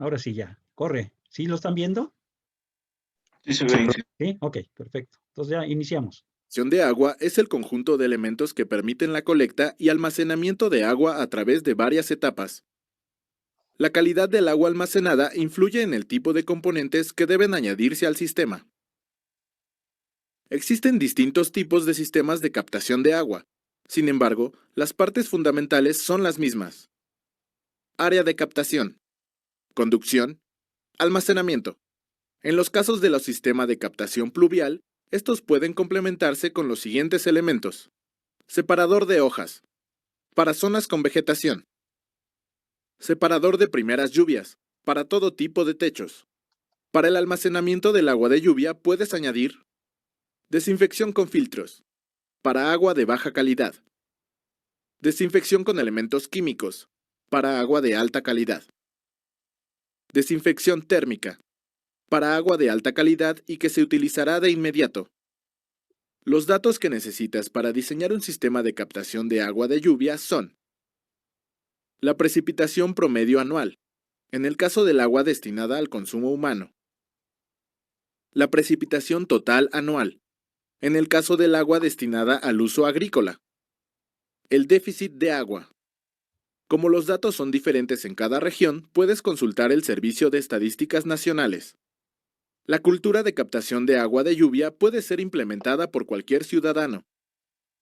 Ahora sí ya, corre. ¿Sí lo están viendo? Sí, se ve. Sí, ok, perfecto. Entonces ya iniciamos. La de agua es el conjunto de elementos que permiten la colecta y almacenamiento de agua a través de varias etapas. La calidad del agua almacenada influye en el tipo de componentes que deben añadirse al sistema. Existen distintos tipos de sistemas de captación de agua. Sin embargo, las partes fundamentales son las mismas. Área de captación, conducción, almacenamiento. En los casos de los sistemas de captación pluvial, estos pueden complementarse con los siguientes elementos. Separador de hojas, para zonas con vegetación. Separador de primeras lluvias, para todo tipo de techos. Para el almacenamiento del agua de lluvia puedes añadir desinfección con filtros, para agua de baja calidad. Desinfección con elementos químicos, para agua de alta calidad. Desinfección térmica, para agua de alta calidad y que se utilizará de inmediato. Los datos que necesitas para diseñar un sistema de captación de agua de lluvia son la precipitación promedio anual, en el caso del agua destinada al consumo humano. La precipitación total anual, en el caso del agua destinada al uso agrícola. El déficit de agua. Como los datos son diferentes en cada región, puedes consultar el Servicio de Estadísticas Nacionales. La cultura de captación de agua de lluvia puede ser implementada por cualquier ciudadano.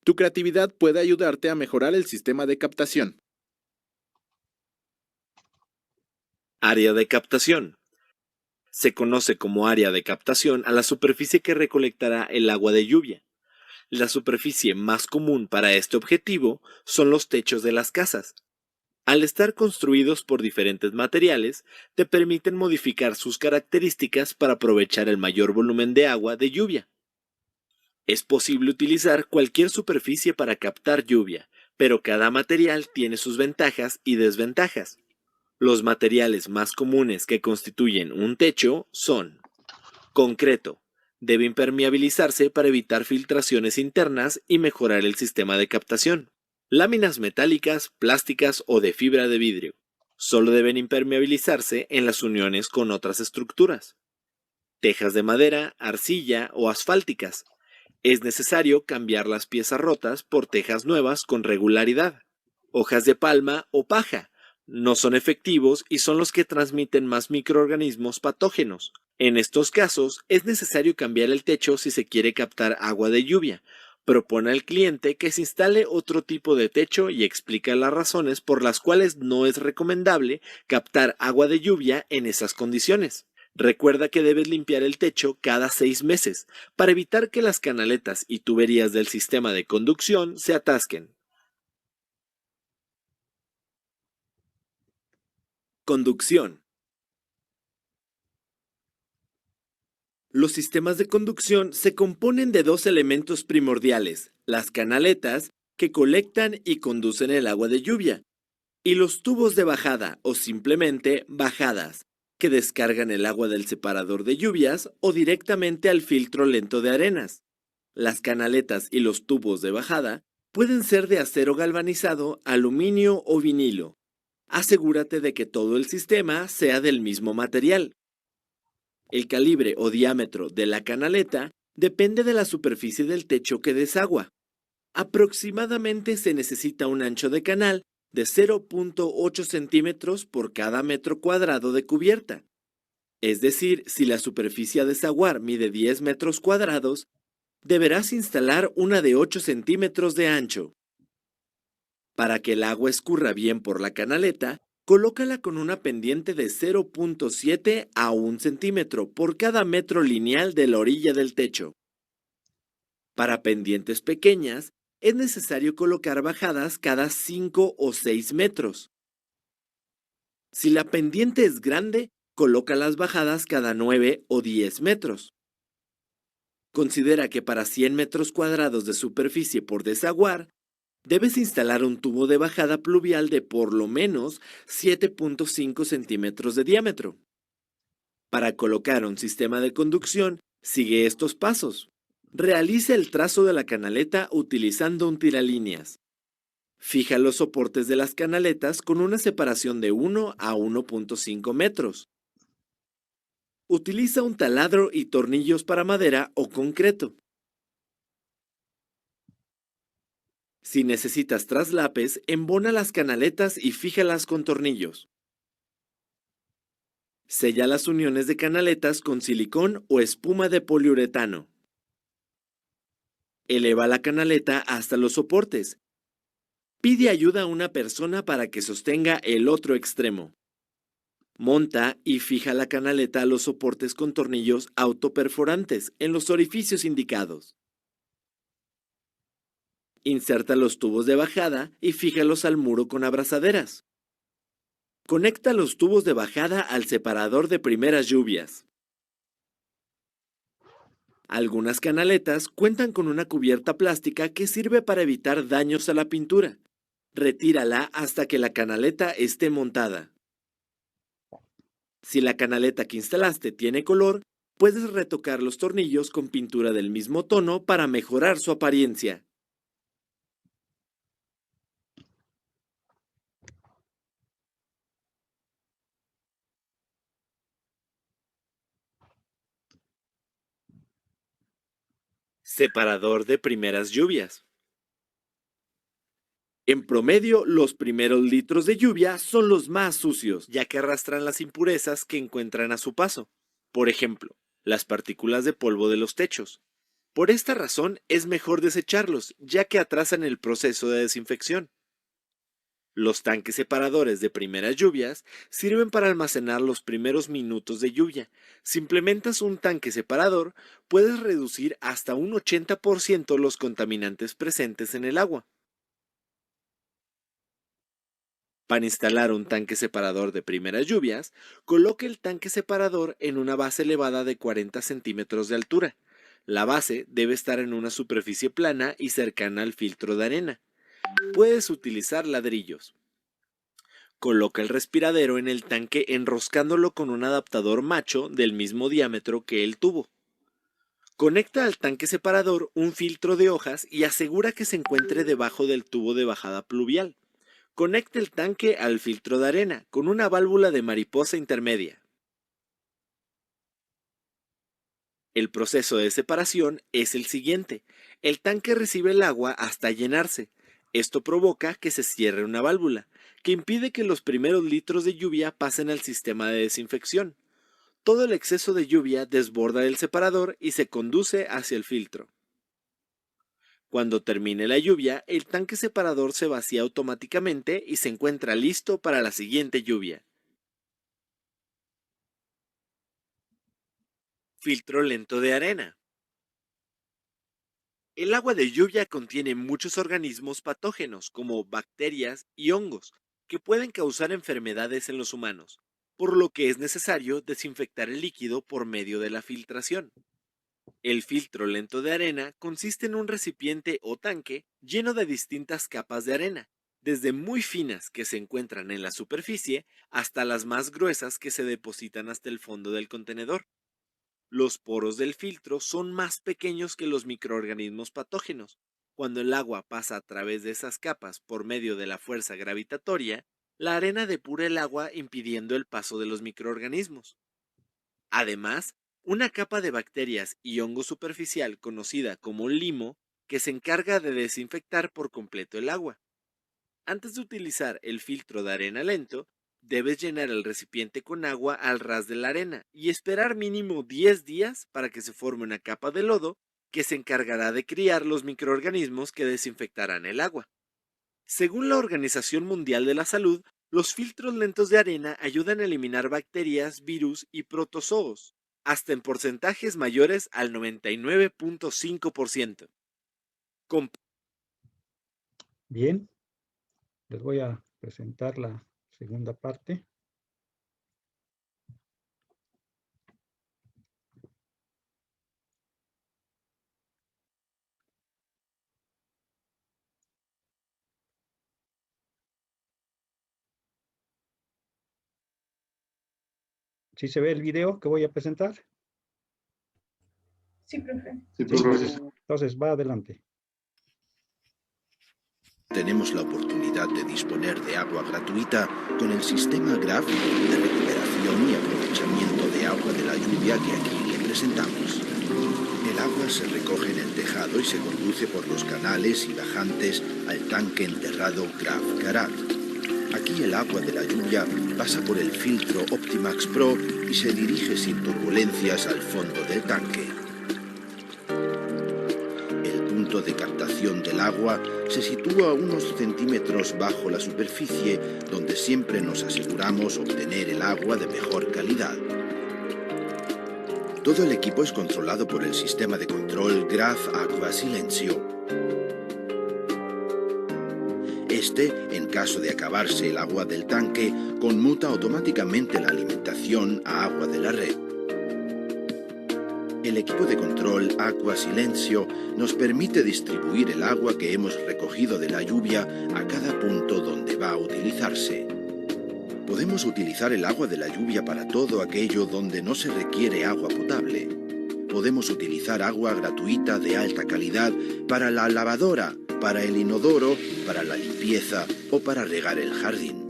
Tu creatividad puede ayudarte a mejorar el sistema de captación. Área de captación. Se conoce como área de captación a la superficie que recolectará el agua de lluvia. La superficie más común para este objetivo son los techos de las casas. Al estar construidos por diferentes materiales, te permiten modificar sus características para aprovechar el mayor volumen de agua de lluvia. Es posible utilizar cualquier superficie para captar lluvia, pero cada material tiene sus ventajas y desventajas. Los materiales más comunes que constituyen un techo son concreto. Debe impermeabilizarse para evitar filtraciones internas y mejorar el sistema de captación. Láminas metálicas, plásticas o de fibra de vidrio. Solo deben impermeabilizarse en las uniones con otras estructuras. Tejas de madera, arcilla o asfálticas. Es necesario cambiar las piezas rotas por tejas nuevas con regularidad. Hojas de palma o paja. No son efectivos y son los que transmiten más microorganismos patógenos. En estos casos, es necesario cambiar el techo si se quiere captar agua de lluvia. Propone al cliente que se instale otro tipo de techo y explica las razones por las cuales no es recomendable captar agua de lluvia en esas condiciones. Recuerda que debes limpiar el techo cada 6 meses para evitar que las canaletas y tuberías del sistema de conducción se atasquen. Conducción. Los sistemas de conducción se componen de dos elementos primordiales, las canaletas, que colectan y conducen el agua de lluvia, y los tubos de bajada o simplemente bajadas, que descargan el agua del separador de lluvias o directamente al filtro lento de arenas. Las canaletas y los tubos de bajada pueden ser de acero galvanizado, aluminio o vinilo. Asegúrate de que todo el sistema sea del mismo material. El calibre o diámetro de la canaleta depende de la superficie del techo que desagua. Aproximadamente se necesita un ancho de canal de 0.8 centímetros por cada metro cuadrado de cubierta. Es decir, si la superficie a desaguar mide 10 metros cuadrados, deberás instalar una de 8 centímetros de ancho. Para que el agua escurra bien por la canaleta, colócala con una pendiente de 0.7 a 1 centímetro por cada metro lineal de la orilla del techo. Para pendientes pequeñas, es necesario colocar bajadas cada 5 o 6 metros. Si la pendiente es grande, coloca las bajadas cada 9 o 10 metros. Considera que para 100 metros cuadrados de superficie por desaguar, debes instalar un tubo de bajada pluvial de por lo menos 7.5 centímetros de diámetro. Para colocar un sistema de conducción, sigue estos pasos. Realiza el trazo de la canaleta utilizando un tiralíneas. Fija los soportes de las canaletas con una separación de 1 a 1.5 metros. utiliza un taladro y tornillos para madera o concreto. Si necesitas traslapes, embona las canaletas y fíjalas con tornillos. Sella las uniones de canaletas con silicón o espuma de poliuretano. Eleva la canaleta hasta los soportes. Pide ayuda a una persona para que sostenga el otro extremo. Monta y fija la canaleta a los soportes con tornillos autoperforantes en los orificios indicados. Inserta los tubos de bajada y fíjalos al muro con abrazaderas. Conecta los tubos de bajada al separador de primeras lluvias. Algunas canaletas cuentan con una cubierta plástica que sirve para evitar daños a la pintura. Retírala hasta que la canaleta esté montada. Si la canaleta que instalaste tiene color, puedes retocar los tornillos con pintura del mismo tono para mejorar su apariencia. Separador de primeras lluvias. En promedio, los primeros litros de lluvia son los más sucios, ya que arrastran las impurezas que encuentran a su paso. Por ejemplo, las partículas de polvo de los techos. Por esta razón, es mejor desecharlos, ya que atrasan el proceso de desinfección. Los tanques separadores de primeras lluvias sirven para almacenar los primeros minutos de lluvia. Si implementas un tanque separador, puedes reducir hasta un 80% los contaminantes presentes en el agua. Para instalar un tanque separador de primeras lluvias, coloque el tanque separador en una base elevada de 40 centímetros de altura. La base debe estar en una superficie plana y cercana al filtro de arena. Puedes utilizar ladrillos. Coloca el respiradero en el tanque enroscándolo con un adaptador macho del mismo diámetro que el tubo. Conecta al tanque separador un filtro de hojas y asegura que se encuentre debajo del tubo de bajada pluvial. Conecta el tanque al filtro de arena con una válvula de mariposa intermedia. El proceso de separación es el siguiente. El tanque recibe el agua hasta llenarse. Esto provoca que se cierre una válvula, que impide que los primeros litros de lluvia pasen al sistema de desinfección. Todo el exceso de lluvia desborda el separador y se conduce hacia el filtro. Cuando termine la lluvia, el tanque separador se vacía automáticamente y se encuentra listo para la siguiente lluvia. Filtro lento de arena. El agua de lluvia contiene muchos organismos patógenos, como bacterias y hongos, que pueden causar enfermedades en los humanos, por lo que es necesario desinfectar el líquido por medio de la filtración. El filtro lento de arena consiste en un recipiente o tanque lleno de distintas capas de arena, desde muy finas que se encuentran en la superficie hasta las más gruesas que se depositan hasta el fondo del contenedor. Los poros del filtro son más pequeños que los microorganismos patógenos. Cuando el agua pasa a través de esas capas por medio de la fuerza gravitatoria, la arena depura el agua impidiendo el paso de los microorganismos. Además, una capa de bacterias y hongo superficial conocida como limo que se encarga de desinfectar por completo el agua. Antes de utilizar el filtro de arena lento, debes llenar el recipiente con agua al ras de la arena y esperar mínimo 10 días para que se forme una capa de lodo que se encargará de criar los microorganismos que desinfectarán el agua. Según la Organización Mundial de la Salud, los filtros lentos de arena ayudan a eliminar bacterias, virus y protozoos, hasta en porcentajes mayores al 99.5%. Bien, les voy a presentar la segunda parte. ¿Sí se ve el video que voy a presentar? Sí, profe. Sí, profe. Entonces, va adelante. Tenemos la oportunidad de disponer de agua gratuita con el sistema gráfico de recuperación y aprovechamiento de agua de la lluvia lluvia que aquí le presentamos. El agua se recoge en el tejado y se conduce por los canales y bajantes al tanque enterrado Graf Garat. Aquí el agua de la lluvia pasa por el filtro Optimax Pro y se dirige sin turbulencias al fondo del tanque. El punto de captación del agua se sitúa unos centímetros bajo la superficie, donde siempre nos aseguramos obtener el agua de mejor calidad. Todo el equipo es controlado por el sistema de control Graf Aqua Silencio. Este, en caso de acabarse el agua del tanque, conmuta automáticamente la alimentación a agua de la red. El equipo de control Aqua Silencio nos permite distribuir el agua que hemos recogido de la lluvia a cada punto donde va a utilizarse. Podemos utilizar el agua de la lluvia para todo aquello donde no se requiere agua potable. Podemos utilizar agua gratuita de alta calidad para la lavadora, para el inodoro, para la limpieza o para regar el jardín.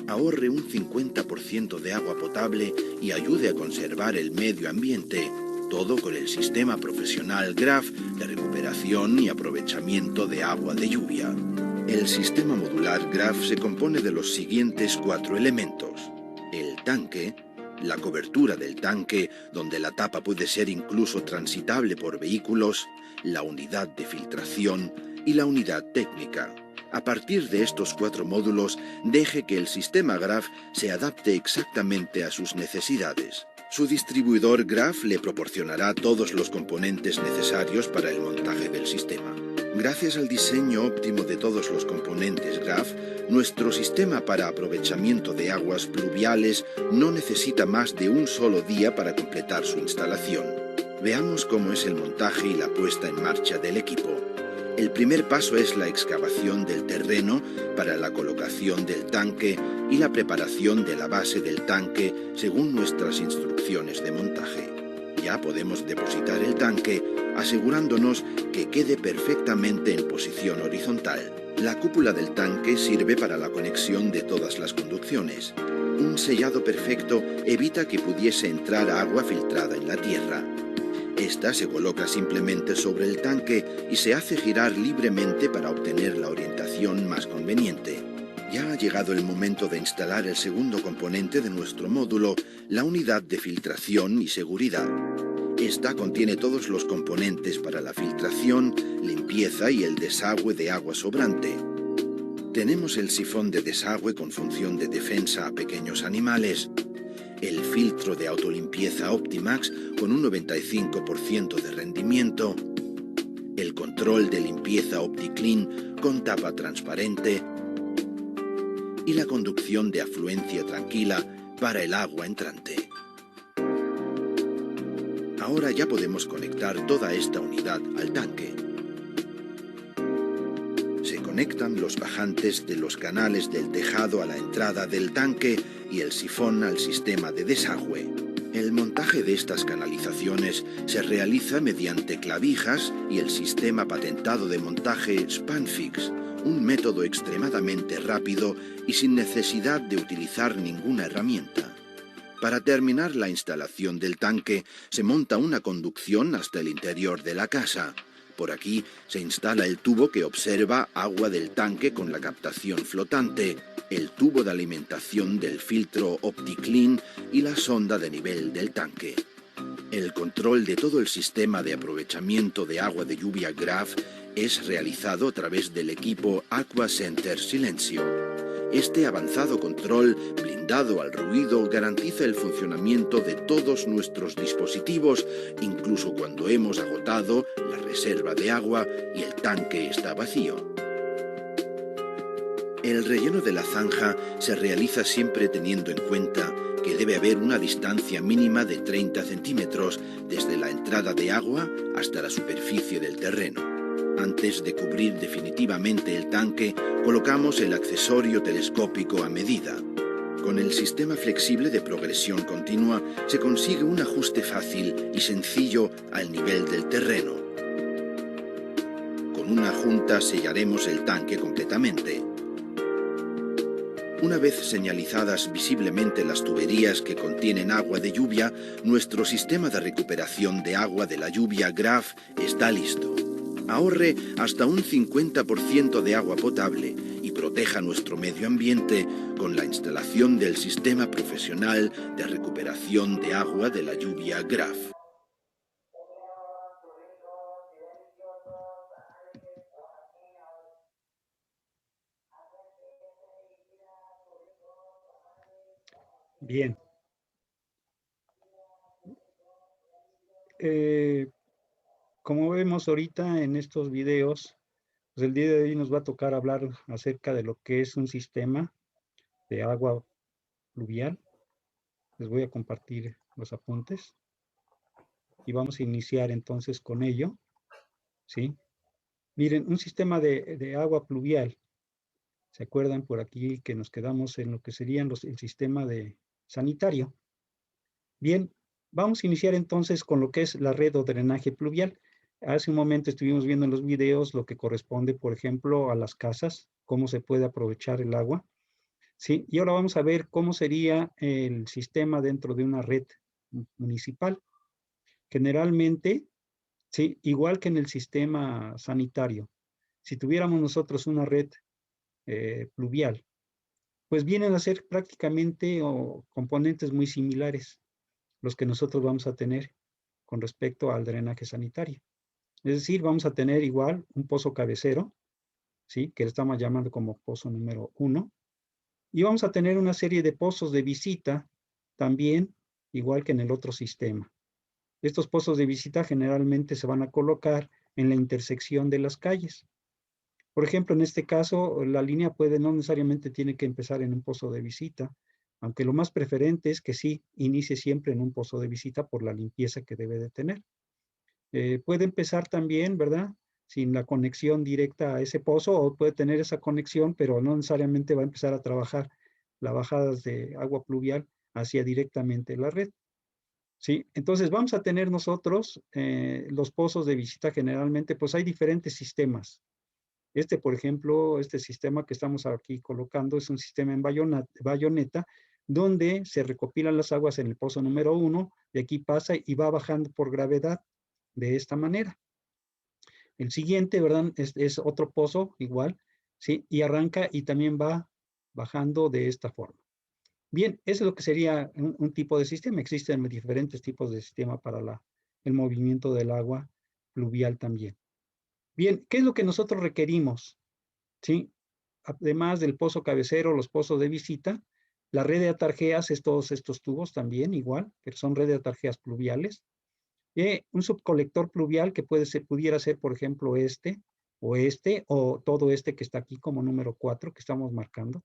Ahorre un 50% de agua potable y ayude a conservar el medio ambiente, todo con el sistema profesional Graf de recuperación y aprovechamiento de agua de lluvia. El sistema modular Graf se compone de los siguientes 4 elementos: el tanque, la cobertura del tanque, donde la tapa puede ser incluso transitable por vehículos, la unidad de filtración y la unidad técnica. A partir de estos 4 módulos, deje que el sistema Graf se adapte exactamente a sus necesidades. Su distribuidor Graf le proporcionará todos los componentes necesarios para el montaje del sistema. Gracias al diseño óptimo de todos los componentes Graf, nuestro sistema para aprovechamiento de aguas pluviales no necesita más de un solo día para completar su instalación. Veamos cómo es el montaje y la puesta en marcha del equipo. El primer paso es la excavación del terreno para la colocación del tanque y la preparación de la base del tanque según nuestras instrucciones de montaje. Ya podemos depositar el tanque asegurándonos que quede perfectamente en posición horizontal. La cúpula del tanque sirve para la conexión de todas las conducciones. Un sellado perfecto evita que pudiese entrar agua filtrada en la tierra. Esta se coloca simplemente sobre el tanque y se hace girar libremente para obtener la orientación más conveniente. Ya ha llegado el momento de instalar el segundo componente de nuestro módulo, la unidad de filtración y seguridad. Esta contiene todos los componentes para la filtración, limpieza y el desagüe de agua sobrante. Tenemos el sifón de desagüe con función de defensa a pequeños animales, el filtro de autolimpieza Optimax con un 95% de rendimiento, el control de limpieza OptiClean con tapa transparente y la conducción de afluencia tranquila para el agua entrante. Ahora ya podemos conectar toda esta unidad al tanque. Se conectan los bajantes de los canales del tejado a la entrada del tanque y el sifón al sistema de desagüe. El montaje de estas canalizaciones se realiza mediante clavijas y el sistema patentado de montaje Spanfix, un método extremadamente rápido y sin necesidad de utilizar ninguna herramienta. Para terminar la instalación del tanque, se monta una conducción hasta el interior de la casa. Por aquí se instala el tubo que observa agua del tanque con la captación flotante, el tubo de alimentación del filtro OptiClean y la sonda de nivel del tanque. El control de todo el sistema de aprovechamiento de agua de lluvia Graf es realizado a través del equipo Aqua Center Silencio. Este avanzado control, blindado al ruido, garantiza el funcionamiento de todos nuestros dispositivos, incluso cuando hemos agotado la reserva de agua y el tanque está vacío. El relleno de la zanja se realiza siempre teniendo en cuenta que debe haber una distancia mínima de 30 centímetros desde la entrada de agua hasta la superficie del terreno. Antes de cubrir definitivamente el tanque, colocamos el accesorio telescópico a medida. Con el sistema flexible de progresión continua se consigue un ajuste fácil y sencillo al nivel del terreno. Con una junta sellaremos el tanque completamente. Una vez señalizadas visiblemente las tuberías que contienen agua de lluvia, nuestro sistema de recuperación de agua de la lluvia GRAF está listo. Ahorre hasta un 50% de agua potable y proteja nuestro medio ambiente con la instalación del Sistema Profesional de Recuperación de Agua de la Lluvia GRAF. Bien. Como vemos ahorita en estos videos, pues el día de hoy nos va a tocar hablar acerca de lo que es un sistema de agua pluvial. Les voy a compartir los apuntes y vamos a iniciar entonces con ello, ¿sí? Miren, un sistema de agua pluvial. ¿Se acuerdan por aquí que nos quedamos en lo que serían el sistema sanitario? Bien, vamos a iniciar entonces con lo que es la red o drenaje pluvial. Hace un momento estuvimos viendo en los videos lo que corresponde, por ejemplo, a las casas, cómo se puede aprovechar el agua. ¿Sí? Y ahora vamos a ver cómo sería el sistema dentro de una red municipal. Generalmente, ¿sí? Igual que en el sistema sanitario, si tuviéramos nosotros una red pluvial, pues vienen a ser prácticamente componentes muy similares los que nosotros vamos a tener con respecto al drenaje sanitario. Es decir, vamos a tener igual un pozo cabecero, ¿sí? Que le estamos llamando como pozo número 1, y vamos a tener una serie de pozos de visita también, igual que en el otro sistema. Estos pozos de visita generalmente se van a colocar en la intersección de las calles. Por ejemplo, en este caso, la línea no necesariamente tiene que empezar en un pozo de visita, aunque lo más preferente es que sí inicie siempre en un pozo de visita por la limpieza que debe de tener. Puede empezar también, ¿verdad?, sin la conexión directa a ese pozo, o puede tener esa conexión, pero no necesariamente va a empezar a trabajar las bajadas de agua pluvial hacia directamente la red. ¿Sí? Entonces vamos a tener nosotros los pozos de visita generalmente, pues hay diferentes sistemas. Por ejemplo, este sistema que estamos aquí colocando es un sistema en bayoneta, donde se recopilan las aguas en el pozo número 1, de aquí pasa y va bajando por gravedad de esta manera. El siguiente, ¿verdad? Es otro pozo igual, ¿sí? Y arranca y también va bajando de esta forma. Bien, eso es lo que sería un tipo de sistema. Existen diferentes tipos de sistema para el movimiento del agua pluvial también. Bien, ¿qué es lo que nosotros requerimos? ¿Sí? Además del pozo cabecero, los pozos de visita, la red de atarjeas es todos estos tubos también igual, pero son red de atarjeas pluviales. Un subcolector pluvial que pudiera ser, por ejemplo, o todo este que está aquí como número 4 que estamos marcando.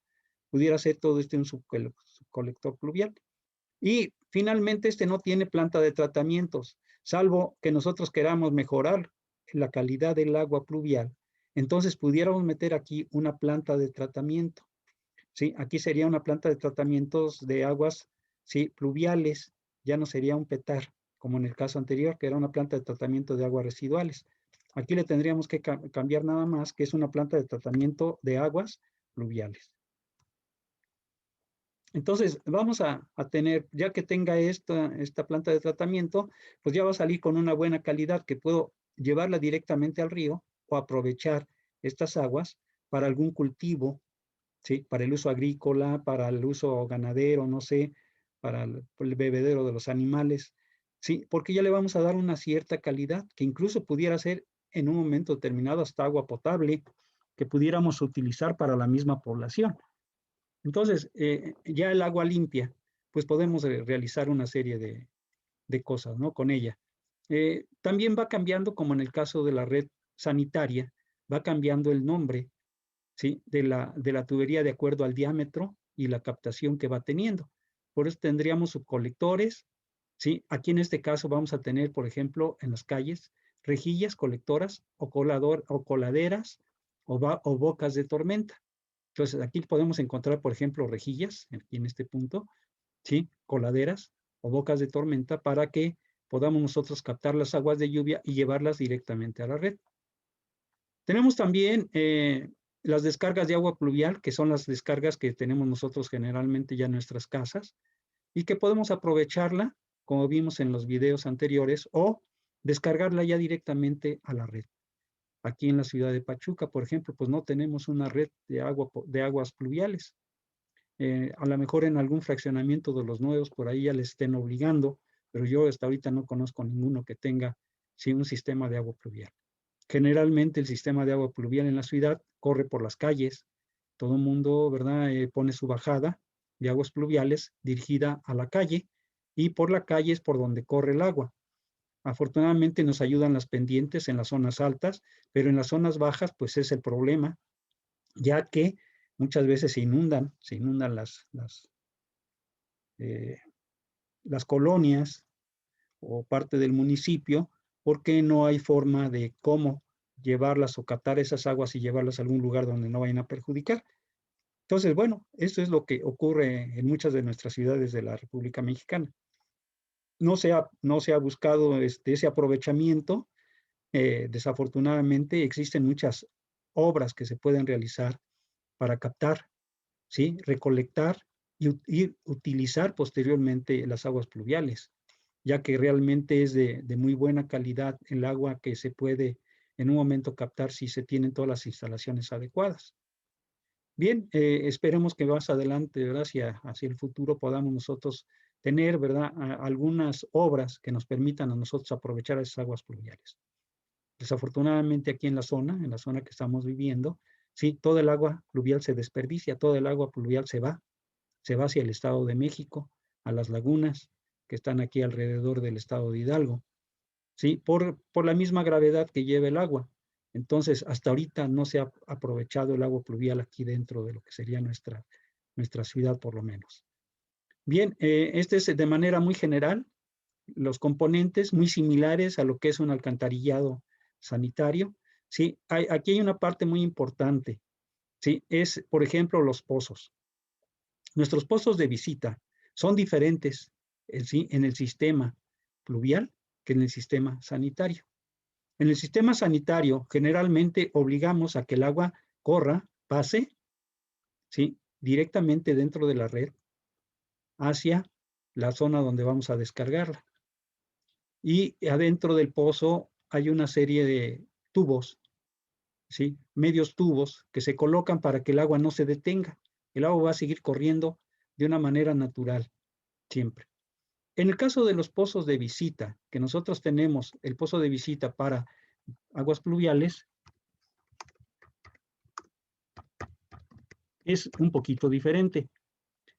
Pudiera ser todo un subcolector pluvial. Y finalmente no tiene planta de tratamientos, salvo que nosotros queramos mejorar la calidad del agua pluvial. Entonces pudiéramos meter aquí una planta de tratamiento. ¿Sí? Aquí sería una planta de tratamientos de aguas, ¿sí?, pluviales. Ya no sería un petar, como en el caso anterior, que era una planta de tratamiento de aguas residuales. Aquí le tendríamos que cambiar nada más, que es una planta de tratamiento de aguas pluviales. Entonces, vamos a tener, ya que tenga esta planta de tratamiento, pues ya va a salir con una buena calidad, que puedo llevarla directamente al río o aprovechar estas aguas para algún cultivo, ¿sí?, para el uso agrícola, para el uso ganadero, no sé, para el bebedero de los animales, ¿sí? Porque ya le vamos a dar una cierta calidad, que incluso pudiera ser en un momento determinado hasta agua potable, que pudiéramos utilizar para la misma población. Entonces, ya el agua limpia, pues podemos realizar una serie de cosas, ¿no?, con ella. También va cambiando, como en el caso de la red sanitaria, va cambiando el nombre, ¿sí?, de la tubería de acuerdo al diámetro y la captación que va teniendo. Por eso tendríamos subcolectores, ¿sí? Aquí en este caso vamos a tener, por ejemplo, en las calles, rejillas colectoras o coladeras o bocas de tormenta. Entonces, aquí podemos encontrar, por ejemplo, rejillas, aquí en este punto, ¿sí?, coladeras o bocas de tormenta, para que podamos nosotros captar las aguas de lluvia y llevarlas directamente a la red. Tenemos también las descargas de agua pluvial, que son las descargas que tenemos nosotros generalmente ya en nuestras casas, y que podemos aprovecharla, como vimos en los videos anteriores, o descargarla ya directamente a la red. Aquí en la ciudad de Pachuca, por ejemplo, pues no tenemos una red de aguas pluviales. A lo mejor en algún fraccionamiento de los nuevos por ahí ya les estén obligando, pero yo hasta ahorita no conozco ninguno que tenga un sistema de agua pluvial. Generalmente el sistema de agua pluvial en la ciudad corre por las calles. Todo el mundo, ¿verdad? Pone su bajada de aguas pluviales dirigida a la calle, y por la calle es por donde corre el agua. Afortunadamente nos ayudan las pendientes en las zonas altas, pero en las zonas bajas pues es el problema, ya que muchas veces se inundan las colonias o parte del municipio, porque no hay forma de cómo llevarlas o captar esas aguas y llevarlas a algún lugar donde no vayan a perjudicar. Entonces, bueno, esto es lo que ocurre en muchas de nuestras ciudades de la República Mexicana. No se ha buscado ese aprovechamiento. Desafortunadamente existen muchas obras que se pueden realizar para captar, ¿sí? Recolectar y utilizar posteriormente las aguas pluviales, ya que realmente es de muy buena calidad el agua que se puede en un momento captar si se tienen todas las instalaciones adecuadas. Bien, esperemos que más adelante, ¿verdad? Hacia el futuro podamos nosotros tener, ¿verdad? Algunas obras que nos permitan a nosotros aprovechar esas aguas pluviales. Desafortunadamente aquí en la zona que estamos viviendo, sí, todo el agua pluvial se desperdicia, todo el agua pluvial se va hacia el Estado de México, a las lagunas que están aquí alrededor del Estado de Hidalgo, ¿sí? Por la misma gravedad que lleva el agua. Entonces, hasta ahorita no se ha aprovechado el agua pluvial aquí dentro de lo que sería nuestra ciudad, por lo menos. Bien, este es de manera muy general, los componentes muy similares a lo que es un alcantarillado sanitario, ¿sí? Aquí hay una parte muy importante, ¿sí? Es, por ejemplo, los pozos. Nuestros pozos de visita son diferentes en el sistema pluvial que en el sistema sanitario. En el sistema sanitario, generalmente obligamos a que el agua corra, pase, ¿sí? Directamente dentro de la red hacia la zona donde vamos a descargarla. Y adentro del pozo hay una serie de tubos, ¿sí? Medios tubos que se colocan para que el agua no se detenga. El agua va a seguir corriendo de una manera natural, siempre. En el caso de los pozos de visita, que nosotros tenemos el pozo de visita para aguas pluviales, es un poquito diferente.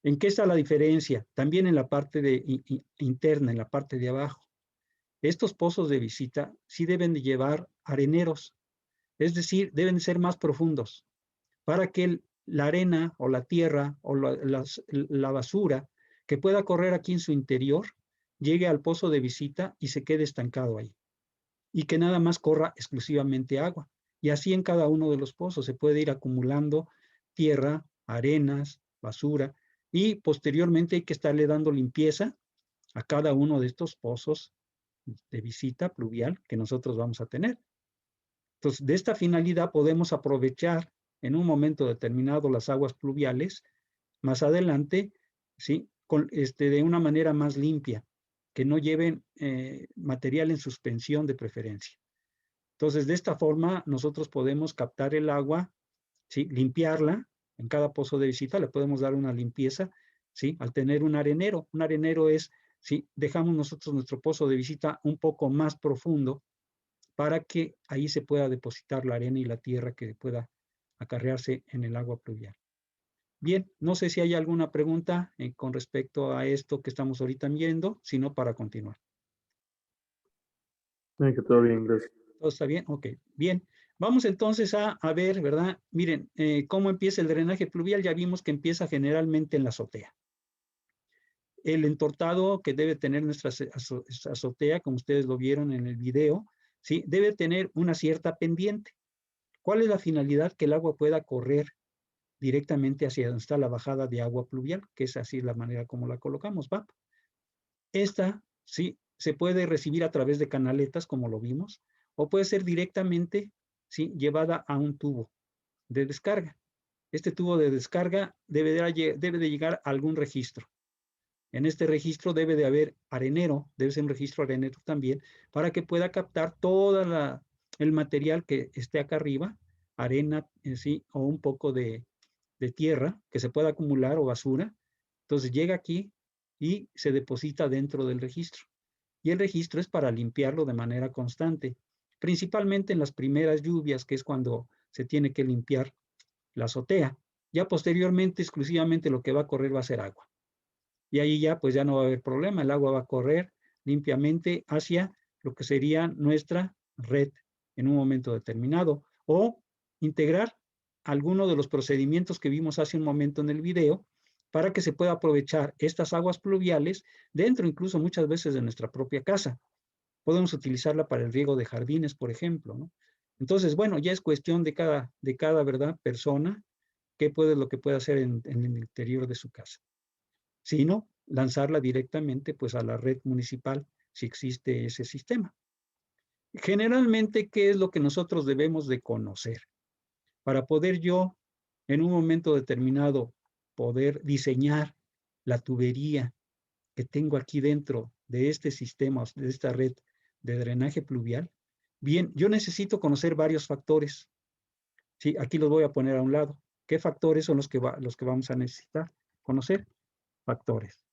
¿En qué está la diferencia? También en la parte interna, en la parte de abajo. Estos pozos de visita sí deben de llevar areneros, es decir, deben ser más profundos para que la arena o la tierra o la basura que pueda correr aquí en su interior llegue al pozo de visita y se quede estancado ahí. Y que nada más corra exclusivamente agua. Y así en cada uno de los pozos se puede ir acumulando tierra, arenas, basura, y posteriormente hay que estarle dando limpieza a cada uno de estos pozos de visita pluvial que nosotros vamos a tener. Entonces, de esta finalidad podemos aprovechar en un momento determinado las aguas pluviales más adelante, ¿sí? De una manera más limpia, que no lleven material en suspensión de preferencia. Entonces, de esta forma, nosotros podemos captar el agua, ¿sí? Limpiarla. En cada pozo de visita le podemos dar una limpieza, ¿sí? Al tener un arenero. Un arenero es, ¿sí? Dejamos nosotros nuestro pozo de visita un poco más profundo para que ahí se pueda depositar la arena y la tierra que pueda acarrearse en el agua pluvial. Bien, no sé si hay alguna pregunta con respecto a esto que estamos ahorita viendo, sino para continuar. Que todo bien, gracias. ¿Todo está bien? Ok, bien. Vamos entonces a ver, ¿verdad? Miren, cómo empieza el drenaje pluvial. Ya vimos que empieza generalmente en la azotea. El entortado que debe tener nuestra azotea, como ustedes lo vieron en el video, ¿sí? Debe tener una cierta pendiente. ¿Cuál es la finalidad? Que el agua pueda correr directamente hacia donde está la bajada de agua pluvial, que es así la manera como la colocamos, ¿va? Esta, sí, se puede recibir a través de canaletas, como lo vimos, o puede ser directamente, sí, llevada a un tubo, de descarga. Este tubo de descarga debe de llegar a algún registro. En este registro debe de haber arenero, debe ser un registro arenero también, para que pueda captar todo el material que esté acá arriba, arena en sí, o un poco de tierra que se pueda acumular o basura. Entonces llega aquí y se deposita dentro del registro. Y el registro es para limpiarlo de manera constante, principalmente en las primeras lluvias, que es cuando se tiene que limpiar la azotea. Ya posteriormente, exclusivamente lo que va a correr va a ser agua. Y ahí ya, pues ya no va a haber problema, el agua va a correr limpiamente hacia lo que sería nuestra red en un momento determinado, o integrar alguno de los procedimientos que vimos hace un momento en el video, para que se pueda aprovechar estas aguas pluviales dentro incluso muchas veces de nuestra propia casa. Podemos utilizarla para el riego de jardines, por ejemplo, ¿no? Entonces, bueno, ya es cuestión de cada ¿verdad?, persona, lo que puede hacer en el interior de su casa. Si no, lanzarla directamente pues a la red municipal, si existe ese sistema. Generalmente, ¿qué es lo que nosotros debemos de conocer? Para poder yo, en un momento determinado, poder diseñar la tubería que tengo aquí dentro de este sistema, de esta red de drenaje pluvial, bien, yo necesito conocer varios factores. Sí, aquí los voy a poner a un lado. ¿Qué factores son los que vamos a necesitar conocer? Factores.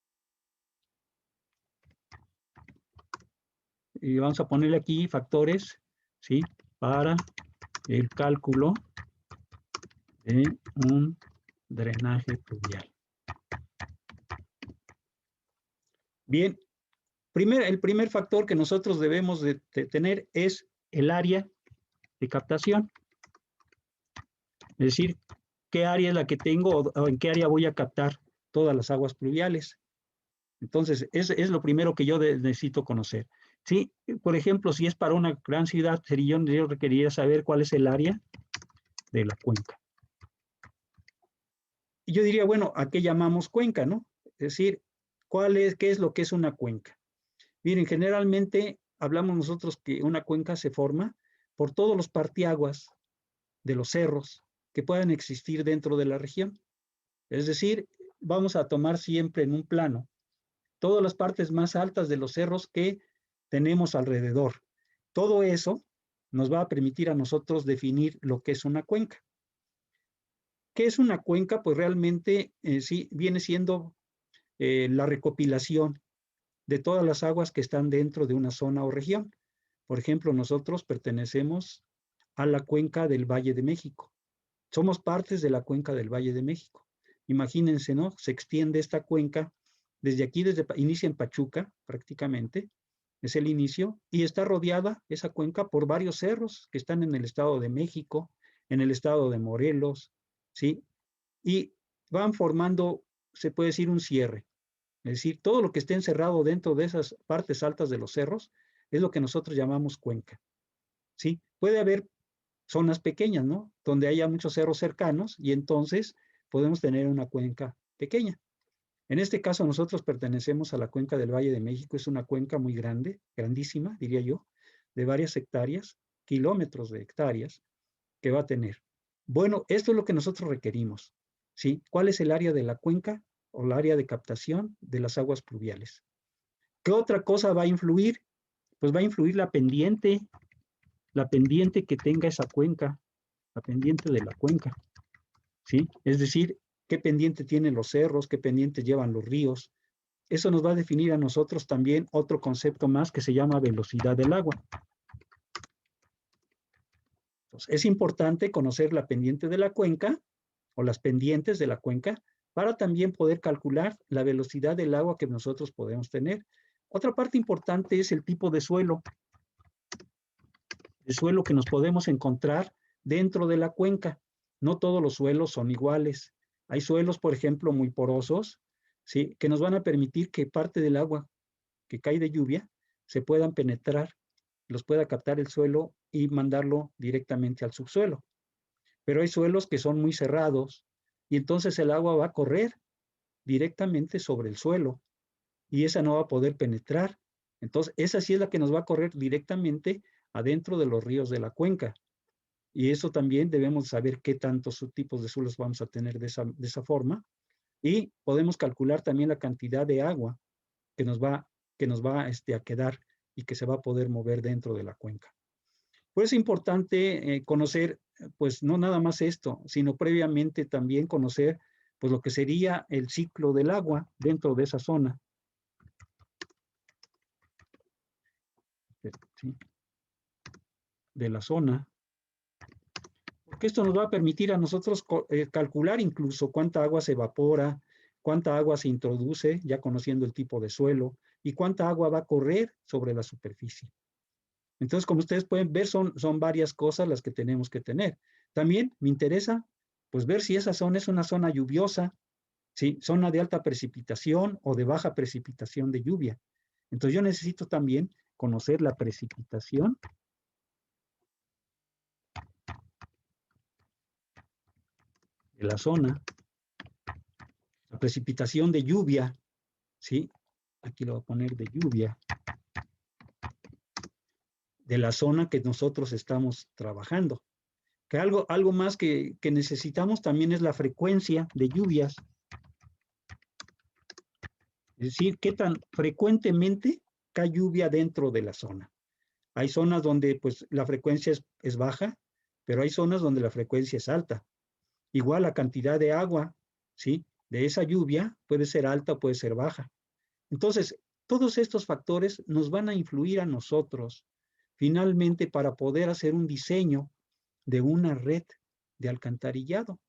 Y vamos a ponerle aquí factores, ¿sí?, para el cálculo de un drenaje pluvial. Bien, el primer factor que nosotros debemos de tener es el área de captación. Es decir, qué área es la que tengo o en qué área voy a captar todas las aguas pluviales. Entonces, es lo primero que yo necesito conocer. Sí, por ejemplo, si es para una gran ciudad, yo requeriría saber cuál es el área de la cuenca. Y yo diría, bueno, ¿a qué llamamos cuenca, no? Es decir, ¿qué es lo que es una cuenca? Miren, generalmente hablamos nosotros que una cuenca se forma por todos los partiaguas de los cerros que puedan existir dentro de la región. Es decir, vamos a tomar siempre en un plano todas las partes más altas de los cerros que tenemos alrededor. Todo eso nos va a permitir a nosotros definir lo que es una cuenca. ¿Qué es una cuenca? Pues realmente sí viene siendo la recopilación de todas las aguas que están dentro de una zona o región. Por ejemplo, nosotros pertenecemos a la cuenca del Valle de México. Somos partes de la cuenca del Valle de México. Imagínense, ¿no? Se extiende esta cuenca desde aquí, inicia en Pachuca prácticamente, es el inicio, y está rodeada esa cuenca por varios cerros que están en el Estado de México, en el Estado de Morelos, ¿sí? Y van formando, se puede decir, un cierre. Es decir, todo lo que esté encerrado dentro de esas partes altas de los cerros es lo que nosotros llamamos cuenca, ¿sí? Puede haber zonas pequeñas, ¿no?, donde haya muchos cerros cercanos y entonces podemos tener una cuenca pequeña. En este caso nosotros pertenecemos a la cuenca del Valle de México. Es una cuenca muy grande, grandísima, diría yo, de varias hectáreas, kilómetros de hectáreas que va a tener. Bueno, esto es lo que nosotros requerimos, ¿sí? ¿Cuál es el área de la cuenca o el área de captación de las aguas pluviales? ¿Qué otra cosa va a influir? Pues va a influir la pendiente que tenga esa cuenca, la pendiente de la cuenca, ¿sí? Es decir, qué pendiente tienen los cerros, qué pendiente llevan los ríos. Eso nos va a definir a nosotros también otro concepto más que se llama velocidad del agua. Entonces, es importante conocer la pendiente de la cuenca o las pendientes de la cuenca para también poder calcular la velocidad del agua que nosotros podemos tener. Otra parte importante es el tipo de suelo. El suelo que nos podemos encontrar dentro de la cuenca. No todos los suelos son iguales. Hay suelos, por ejemplo, muy porosos, ¿sí?, que nos van a permitir que parte del agua que cae de lluvia se puedan penetrar, los pueda captar el suelo y mandarlo directamente al subsuelo. Pero hay suelos que son muy cerrados y entonces el agua va a correr directamente sobre el suelo y esa no va a poder penetrar. Entonces, esa sí es la que nos va a correr directamente adentro de los ríos de la cuenca. Y eso también debemos saber qué tantos subtipos de suelos vamos a tener de esa forma. Y podemos calcular también la cantidad de agua que nos va a quedar y que se va a poder mover dentro de la cuenca. Pues es importante conocer, pues no nada más esto, sino previamente también conocer pues lo que sería el ciclo del agua dentro de esa zona. ¿Sí? De la zona. Porque esto nos va a permitir a nosotros calcular incluso cuánta agua se evapora, cuánta agua se introduce, ya conociendo el tipo de suelo, y cuánta agua va a correr sobre la superficie. Entonces, como ustedes pueden ver, son varias cosas las que tenemos que tener. También me interesa, pues, ver si esa zona es una zona lluviosa, ¿sí? Zona de alta precipitación o de baja precipitación de lluvia. Entonces, yo necesito también conocer la precipitación de la zona, la precipitación de lluvia, ¿sí? Aquí lo voy a poner de lluvia, de la zona que nosotros estamos trabajando. Que algo más que necesitamos también es la frecuencia de lluvias. Es decir, qué tan frecuentemente cae lluvia dentro de la zona. Hay zonas donde pues la frecuencia es baja, pero hay zonas donde la frecuencia es alta. Igual la cantidad de agua, ¿sí? De esa lluvia puede ser alta o puede ser baja. Entonces, todos estos factores nos van a influir a nosotros finalmente para poder hacer un diseño de una red de alcantarillado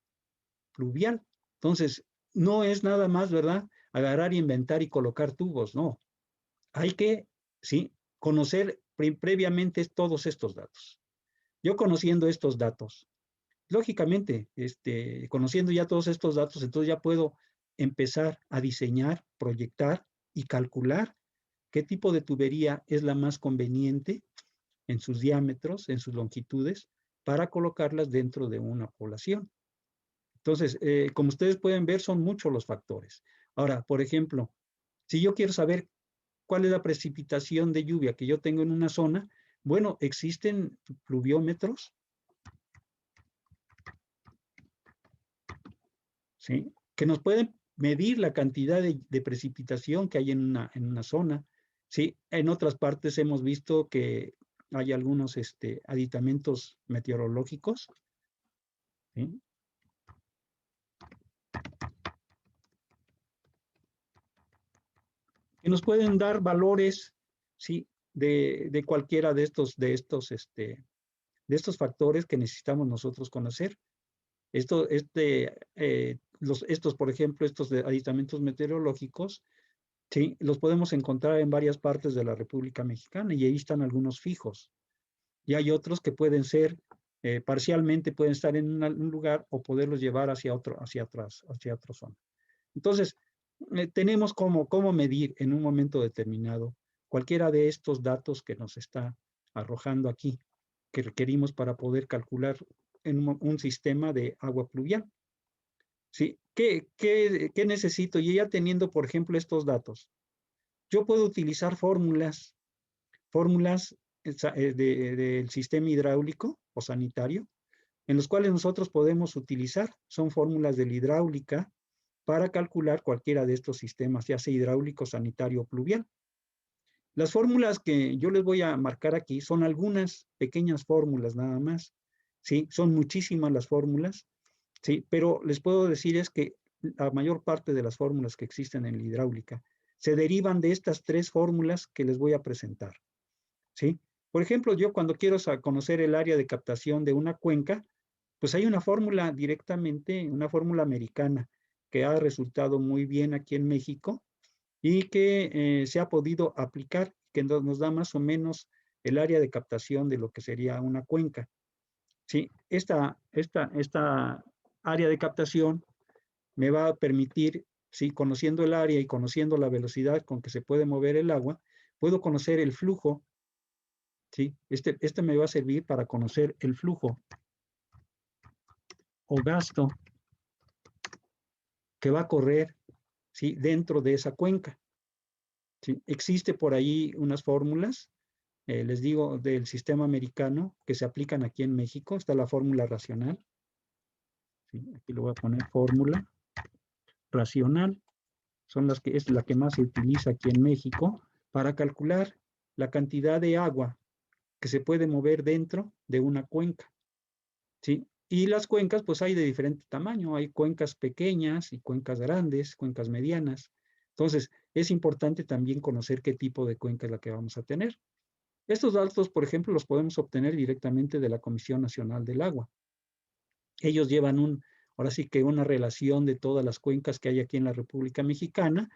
pluvial. Entonces, no es nada más, ¿verdad? Agarrar, inventar y colocar tubos, no. Hay que, sí, conocer previamente todos estos datos. Yo conociendo estos datos, lógicamente, conociendo ya todos estos datos, entonces ya puedo empezar a diseñar, proyectar y calcular qué tipo de tubería es la más conveniente en sus diámetros, en sus longitudes, para colocarlas dentro de una población. Entonces, como ustedes pueden ver, son muchos los factores. Ahora, por ejemplo, si yo quiero saber cuál es la precipitación de lluvia que yo tengo en una zona, bueno, existen pluviómetros, ¿sí? Que nos pueden medir la cantidad de precipitación que hay en una zona, ¿sí? En otras partes hemos visto que hay algunos aditamentos meteorológicos, ¿sí? Que nos pueden dar valores, ¿sí? De cualquiera de estos factores que necesitamos nosotros conocer. Estos, por ejemplo, estos de aditamentos meteorológicos, ¿sí? Los podemos encontrar en varias partes de la República Mexicana y ahí están algunos fijos. Y hay otros que pueden ser, parcialmente pueden estar en un lugar o poderlos llevar hacia otra zona. Entonces, tenemos cómo medir en un momento determinado cualquiera de estos datos que nos está arrojando aquí, que requerimos para poder calcular en un sistema de agua pluvial. ¿Sí? ¿Qué necesito? Y ya teniendo, por ejemplo, estos datos, yo puedo utilizar fórmulas del sistema hidráulico o sanitario, en los cuales nosotros podemos utilizar, son fórmulas de la hidráulica para calcular cualquiera de estos sistemas, ya sea hidráulico, sanitario o pluvial. Las fórmulas que yo les voy a marcar aquí son algunas pequeñas fórmulas nada más, ¿sí? Son muchísimas las fórmulas, ¿sí? Pero les puedo decir es que la mayor parte de las fórmulas que existen en la hidráulica se derivan de estas tres fórmulas que les voy a presentar, ¿sí? Por ejemplo, yo cuando quiero conocer el área de captación de una cuenca, pues hay una fórmula directamente, una fórmula americana que ha resultado muy bien aquí en México y que se ha podido aplicar, que nos da más o menos el área de captación de lo que sería una cuenca. ¿Sí? Esta área de captación me va a permitir, ¿sí? Conociendo el área y conociendo la velocidad con que se puede mover el agua, puedo conocer el flujo, ¿sí? Este me va a servir para conocer el flujo o gasto que va a correr, ¿sí? Dentro de esa cuenca. ¿Sí? Existe por ahí unas fórmulas les digo, del sistema americano que se aplican aquí en México. Está la fórmula racional. ¿Sí? Aquí le voy a poner fórmula racional. Es la que más se utiliza aquí en México para calcular la cantidad de agua que se puede mover dentro de una cuenca. ¿Sí? Y las cuencas, pues hay de diferente tamaño. Hay cuencas pequeñas y cuencas grandes, cuencas medianas. Entonces, es importante también conocer qué tipo de cuenca es la que vamos a tener. Estos datos, por ejemplo, los podemos obtener directamente de la Comisión Nacional del Agua. Ellos llevan ahora sí que una relación de todas las cuencas que hay aquí en la República Mexicana.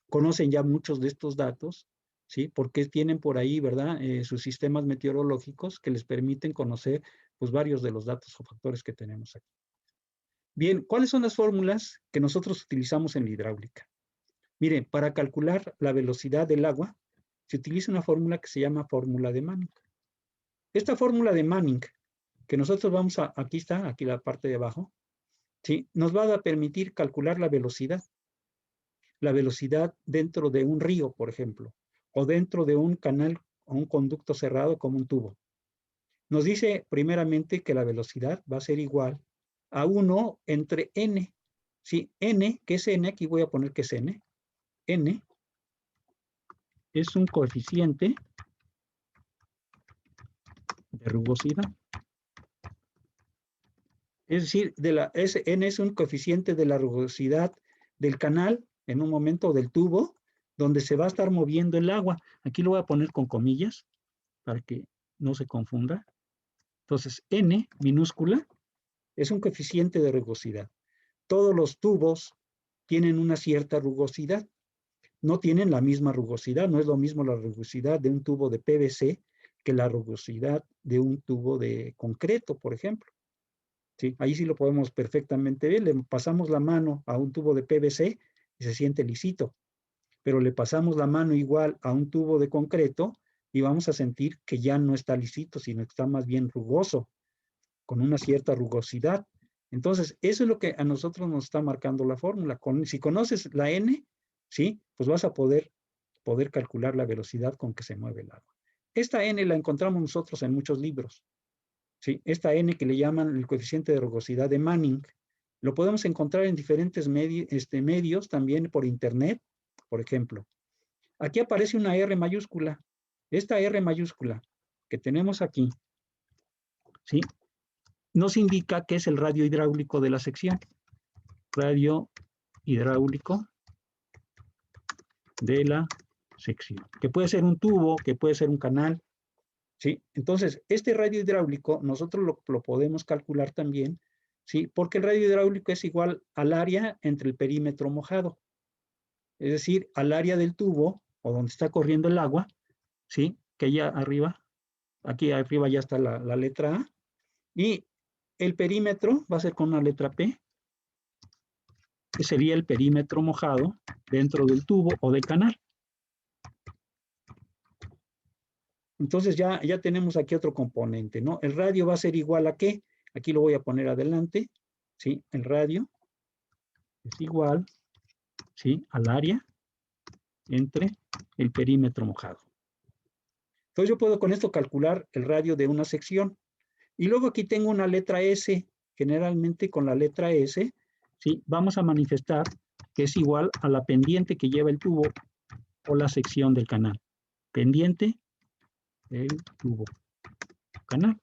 Conocen ya muchos de estos datos, ¿sí? Porque tienen por ahí, ¿verdad? Sus sistemas meteorológicos que les permiten conocer, pues, varios de los datos o factores que tenemos aquí. Bien, ¿cuáles son las fórmulas que nosotros utilizamos en la hidráulica? Miren, para calcular la velocidad del agua, se utiliza una fórmula que se llama fórmula de Manning. Esta fórmula de Manning, que nosotros aquí está, aquí la parte de abajo, ¿sí? Nos va a permitir calcular la velocidad dentro de un río, por ejemplo, o dentro de un canal o un conducto cerrado como un tubo. Nos dice primeramente que la velocidad va a ser igual a 1 entre n. ¿Sí? N, ¿qué es n? Aquí voy a poner que es n. N es un coeficiente de rugosidad. Es decir, n es un coeficiente de la rugosidad del canal, en un momento del tubo, donde se va a estar moviendo el agua. Aquí lo voy a poner con comillas, para que no se confunda. Entonces, n minúscula es un coeficiente de rugosidad. Todos los tubos tienen una cierta rugosidad. No tienen la misma rugosidad, no es lo mismo la rugosidad de un tubo de PVC que la rugosidad de un tubo de concreto, por ejemplo. ¿Sí? Ahí sí lo podemos perfectamente ver. Le pasamos la mano a un tubo de PVC y se siente lisito, pero le pasamos la mano igual a un tubo de concreto y vamos a sentir que ya no está lisito, sino que está más bien rugoso, con una cierta rugosidad. Entonces, eso es lo que a nosotros nos está marcando la fórmula. Si conoces la n, ¿sí? Pues vas a poder calcular la velocidad con que se mueve el agua. Esta n la encontramos nosotros en muchos libros. ¿Sí? Esta n que le llaman el coeficiente de rugosidad de Manning, lo podemos encontrar en diferentes medios, también por internet, por ejemplo. Aquí aparece una R mayúscula. Esta R mayúscula que tenemos aquí, ¿sí? Nos indica que es el radio hidráulico de la sección. Radio hidráulico de la sección. Que puede ser un tubo, que puede ser un canal, ¿sí? Entonces, este radio hidráulico nosotros lo podemos calcular también, ¿sí? Porque el radio hidráulico es igual al área entre el perímetro mojado. Es decir, al área del tubo, o donde está corriendo el agua, ¿sí? Que allá arriba, aquí arriba ya está la letra A, y el perímetro va a ser con una letra P, que sería el perímetro mojado dentro del tubo o del canal. Entonces ya tenemos aquí otro componente, ¿no? El radio va a ser igual a ¿qué? Aquí lo voy a poner adelante, ¿sí? El radio es igual, ¿sí? Al área entre el perímetro mojado. Entonces yo puedo con esto calcular el radio de una sección. Y luego aquí tengo una letra S. Generalmente con la letra S, ¿sí? Vamos a manifestar que es igual a la pendiente que lleva el tubo o la sección del canal. Pendiente del tubo, canal.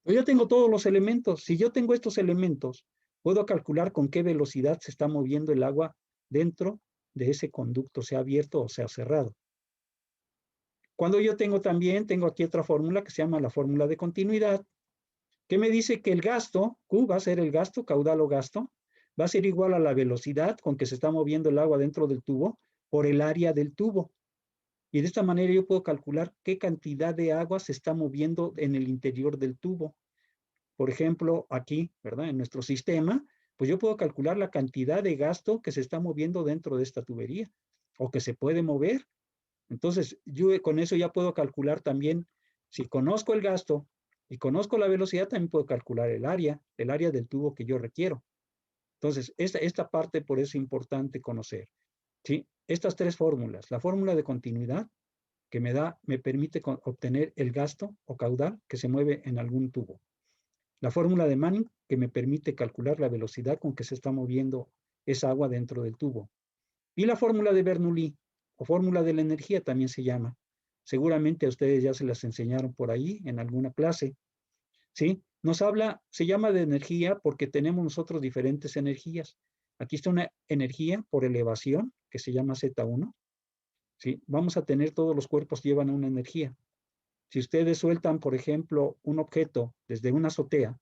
Yo ya tengo todos los elementos. Si yo tengo estos elementos, puedo calcular con qué velocidad se está moviendo el agua dentro de ese conducto, sea abierto o sea cerrado. Cuando yo tengo aquí otra fórmula que se llama la fórmula de continuidad, que me dice que el gasto, Q va a ser el gasto, caudal o gasto, va a ser igual a la velocidad con que se está moviendo el agua dentro del tubo por el área del tubo. Y de esta manera yo puedo calcular qué cantidad de agua se está moviendo en el interior del tubo. Por ejemplo, aquí, ¿verdad? En nuestro sistema, pues yo puedo calcular la cantidad de gasto que se está moviendo dentro de esta tubería o que se puede mover. Entonces, yo con eso ya puedo calcular también, si conozco el gasto y conozco la velocidad, también puedo calcular el área del tubo que yo requiero. Entonces, esta parte por eso es importante conocer, ¿sí? Estas tres fórmulas, la fórmula de continuidad, que me permite obtener el gasto o caudal que se mueve en algún tubo. La fórmula de Manning, que me permite calcular la velocidad con que se está moviendo esa agua dentro del tubo. Y la fórmula de Bernoulli, o fórmula de la energía también se llama. Seguramente a ustedes ya se las enseñaron por ahí en alguna clase. ¿Sí? Se llama de energía porque tenemos nosotros diferentes energías. Aquí está una energía por elevación, que se llama Z1. ¿Sí? Vamos a tener, todos los cuerpos llevan una energía. Si ustedes sueltan, por ejemplo, un objeto desde una azotea,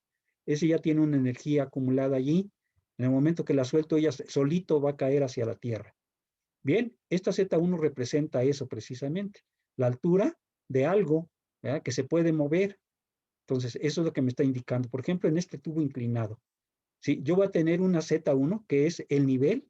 ese ya tiene una energía acumulada allí. En el momento que la suelto, ella solito va a caer hacia la tierra. Bien, esta Z1 representa eso precisamente, la altura de algo, ¿verdad?, que se puede mover. Entonces, eso es lo que me está indicando. Por ejemplo, en este tubo inclinado, ¿sí? Yo voy a tener una Z1, que es el nivel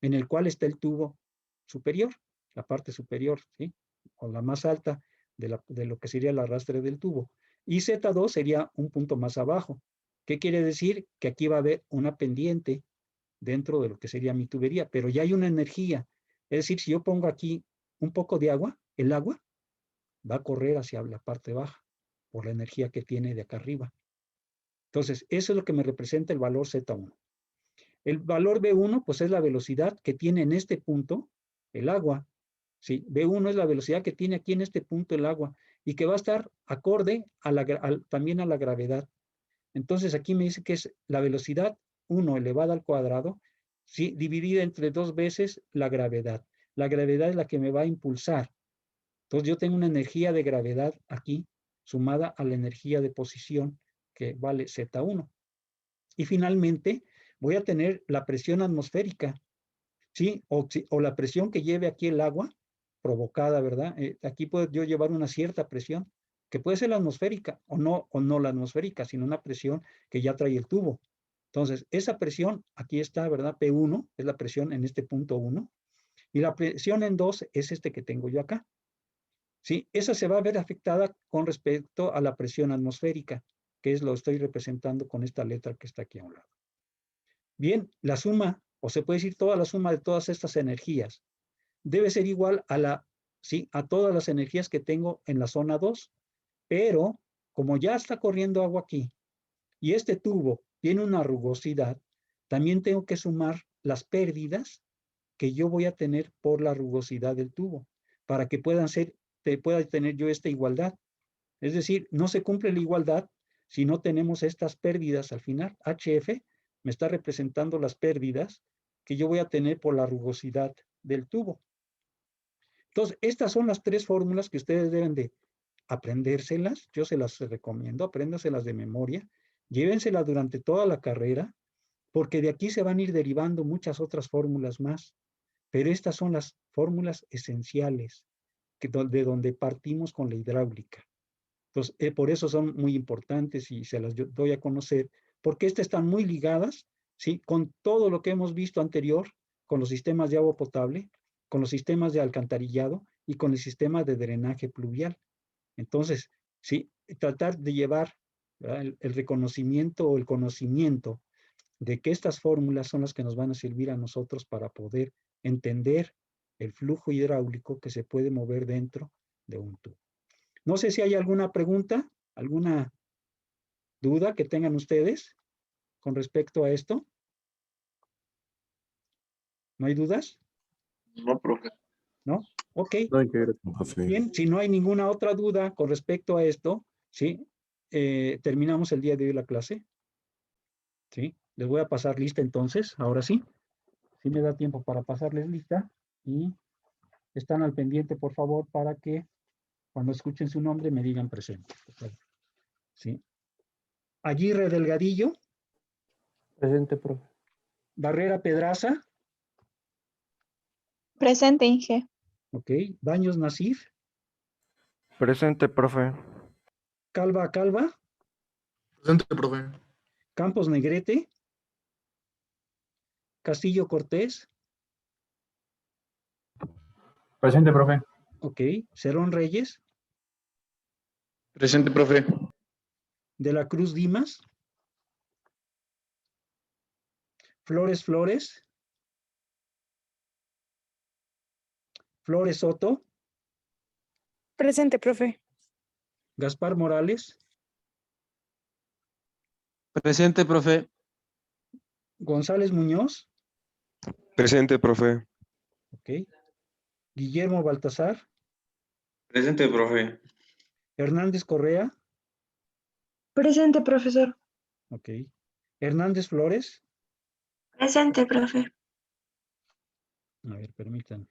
en el cual está el tubo superior, la parte superior, ¿sí? O la más alta de lo que sería el arrastre del tubo. Y Z2 sería un punto más abajo. ¿Qué quiere decir? Que aquí va a haber una pendiente dentro de lo que sería mi tubería, pero ya hay una energía. Es decir, si yo pongo aquí un poco de agua, el agua va a correr hacia la parte baja por la energía que tiene de acá arriba. Entonces, eso es lo que me representa el valor Z1. El valor B1, pues es la velocidad que tiene en este punto el agua. Sí, B1 es la velocidad que tiene aquí en este punto el agua y que va a estar acorde también a la gravedad. Entonces, aquí me dice que es la velocidad 1 elevada al cuadrado, ¿sí?, dividida entre 2 veces la gravedad. La gravedad es la que me va a impulsar. Entonces, yo tengo una energía de gravedad aquí sumada a la energía de posición, que vale Z1. Y finalmente, voy a tener la presión atmosférica, ¿sí? O la presión que lleve aquí el agua provocada, ¿verdad? Aquí puedo yo llevar una cierta presión, que puede ser la atmosférica o no la atmosférica, sino una presión que ya trae el tubo. Entonces, esa presión, aquí está, ¿verdad? P1 es la presión en este punto 1, y la presión en 2 es este que tengo yo acá. ¿Sí? Esa se va a ver afectada con respecto a la presión atmosférica, que es lo estoy representando con esta letra que está aquí a un lado. Bien, la suma, o se puede decir toda la suma de todas estas energías, debe ser igual a todas las energías que tengo en la zona 2, pero como ya está corriendo agua aquí y este tubo tiene una rugosidad, también tengo que sumar las pérdidas que yo voy a tener por la rugosidad del tubo, para que pueda tener yo esta igualdad. Es decir, no se cumple la igualdad si no tenemos estas pérdidas al final. HF me está representando las pérdidas que yo voy a tener por la rugosidad del tubo. Entonces, estas son las 3 fórmulas que ustedes deben de aprendérselas. Yo se las recomiendo, apréndaselas de memoria, llévenselas durante toda la carrera, porque de aquí se van a ir derivando muchas otras fórmulas más. Pero estas son las fórmulas esenciales de donde partimos con la hidráulica. Entonces, por eso son muy importantes y se las doy a conocer, porque estas están muy ligadas, ¿sí?, con todo lo que hemos visto anterior, con los sistemas de agua potable, con los sistemas de alcantarillado y con el sistema de drenaje pluvial. Entonces, sí, tratar de llevar el reconocimiento o el conocimiento de que estas fórmulas son las que nos van a servir a nosotros para poder entender el flujo hidráulico que se puede mover dentro de un tubo. No sé si hay alguna pregunta, alguna duda que tengan ustedes con respecto a esto. ¿No hay dudas? No, profe. ¿No? Ok. No hay que ver. Bien, si no hay ninguna otra duda con respecto a esto, ¿sí? Terminamos el día de hoy la clase. ¿Sí? Les voy a pasar lista entonces, ahora sí. Sí me da tiempo para pasarles lista y están al pendiente, por favor, para que cuando escuchen su nombre me digan presente. ¿Sí? Aguirre Delgadillo. Presente, profe. Barrera Pedraza. Presente, Inge. Ok. Baños Nasif. Presente, profe. Calva Calva. Presente, profe. Campos Negrete. Castillo Cortés. Presente, profe. Ok. Cerón Reyes. Presente, profe. De la Cruz Dimas. Flores Flores. Flores Soto. Presente, profe. Gaspar Morales, Presente, profe. González Muñoz, Presente, profe. ok. Guillermo Baltasar, Presente, profe. Hernández Correa, Presente, profesor. ok. Hernández Flores, Presente, profe. a ver, permítanme.